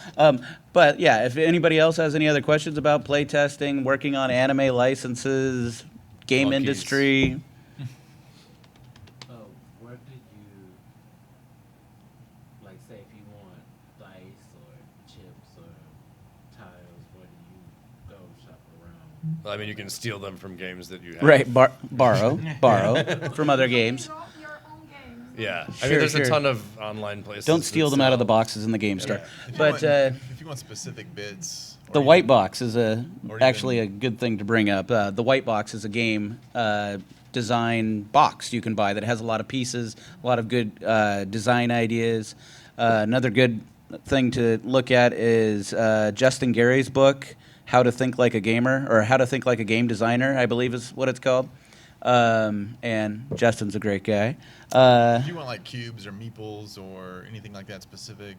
But yeah, if anybody else has any other questions about playtesting, working on anime licenses, game Monkeys. industry, Where do you, like, say if you want dice or chips or tiles, where do you go shop around? Well, I mean, you can steal them from games that you have. right? Borrow from other games. Your own games. Yeah. I Sure, mean, there's a sure. ton of online places. Don't steal that them out of the sell- boxes in the game store. Yeah. But if you want specific bits, the or white even- box is or actually even- a good thing to bring up. The white box is a game design box you can buy that has a lot of pieces, a lot of good design ideas. Another good thing to look at is Justin Gary's book, How to Think Like a Gamer, or How to Think Like a Game Designer, I believe is what it's called. And Justin's a great guy. If you want like cubes or meeples or anything like that specific,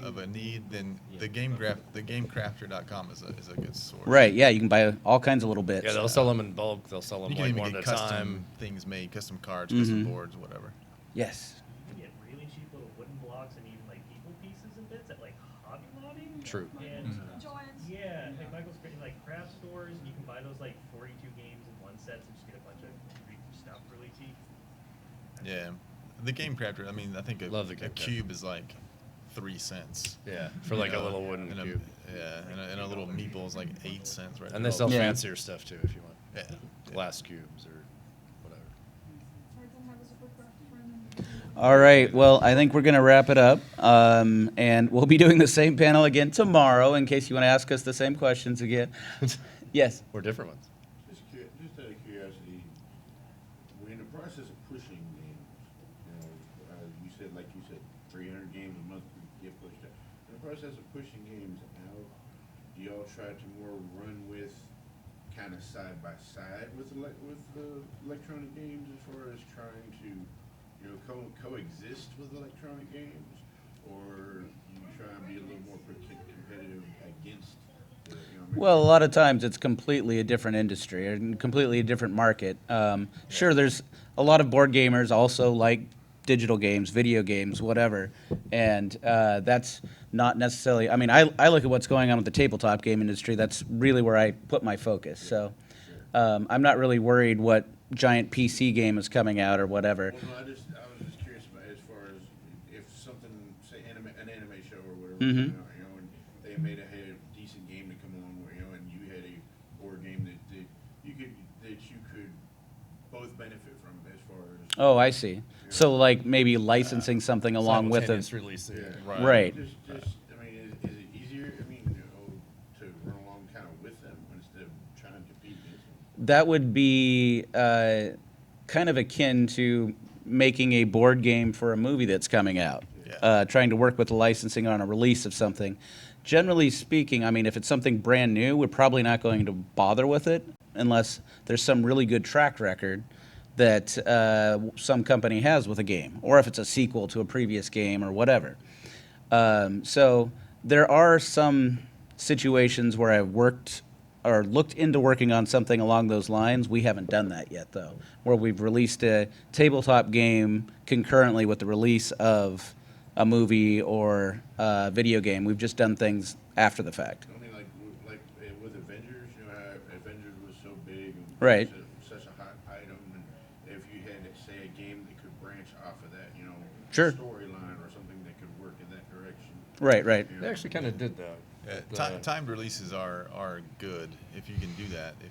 of a need, then the GameCrafter.com is a good source. Right. Yeah, you can buy all kinds of little bits. Yeah, they'll sell them in bulk. They'll sell them You can like even one get at a custom time. things made, custom cards, custom Mhm. boards, whatever. Yes. You can get really cheap little wooden blocks and even like people pieces and bits at like Hobby Lobby. True. And Joanne's. yeah, like Michael's creating like craft stores, and you can buy those like 42 games in one set, so just get a bunch of free stuff really cheap. Yeah, the GameCrafter. I mean, I think Love the a GameCrafter. cube is like 3 cents. Yeah, for like You a know, little wooden and cube. and a little meeple is like 8 cents, right? And they sell Yeah. fancier stuff too if you want. Yeah. Glass cubes or whatever. I don't have a super craft friend. All right. Well, I think we're going to wrap it up. And we'll be doing the same panel again tomorrow in case you want to ask us the same questions again. Yes. Or different ones. Just out of curiosity, we're in the process of pushing games. You said, like you said, 300 games a month get pushed out. In the process of pushing games out, do y'all try to more run with kind of side by side with the electronic games as far as trying to, coexist with electronic games, or you try and be a little more competitive against? Well, a lot of times it's completely a different industry or completely a different market. Sure, there's a lot of board gamers also like digital games, video games, whatever, and that's not necessarily. I mean, I look at what's going on with the tabletop game industry. That's really where I put my focus. So I'm not really worried what giant PC game is coming out or whatever. Well, no, I was just curious about as far as if something, say, an anime show or whatever, Mhm. and they had a decent game to come along with, and you had a board game that you could both benefit from as far as. Oh, I see. So like maybe licensing something along with it. Simultaneous release. Yeah. Right. I mean, is it easier? I mean, to run along kind of with them instead of trying to compete against them. That would be kind of akin to making a board game for a movie that's coming out. Yeah. Trying to work with the licensing on a release of something. Generally speaking, I mean, if it's something brand new, we're probably not going to bother with it unless there's some really good track record that some company has with a game, or if it's a sequel to a previous game or whatever. So there are some situations where I've worked or looked into working on something along those lines. We haven't done that yet, though, where we've released a tabletop game concurrently with the release of a movie or a video game. We've just done things after the fact. I mean, like with Avengers, how Avengers was so big and Right. such a hot item, and if you had, say, a game that could branch off of that, Sure. storyline or something that could work in that direction. Right, right. They actually kind of did that. Timed releases are good if you can do that. If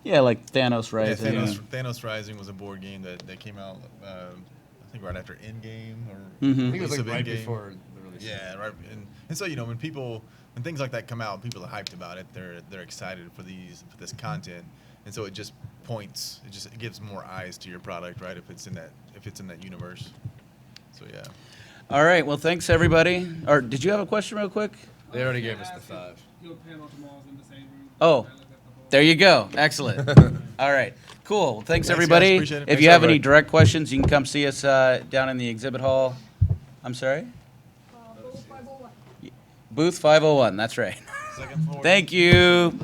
Yeah, like Thanos yeah, Rising. Thanos Rising was a board game that came out, I think right after Endgame or Mhm. I think it release was of like right Endgame. before the release. Yeah, right. And so when things like that come out, people are hyped about it. They're excited for this content, and so it gives more eyes to your product, right? If it's in that universe. So yeah. All right, well, thanks, everybody. Or did you have a question real quick? They already gave us the 5. Your panel tomorrow's in the same room. Oh, I looked at the board. there you go. Excellent. All right, cool. Well, thanks, Thanks, everybody. guys. Appreciate it. If Thanks, you have any everybody. direct questions, you can come see us down in the exhibit hall. I'm sorry? Booth 501. Booth 501, that's right. Second floor. Thank you.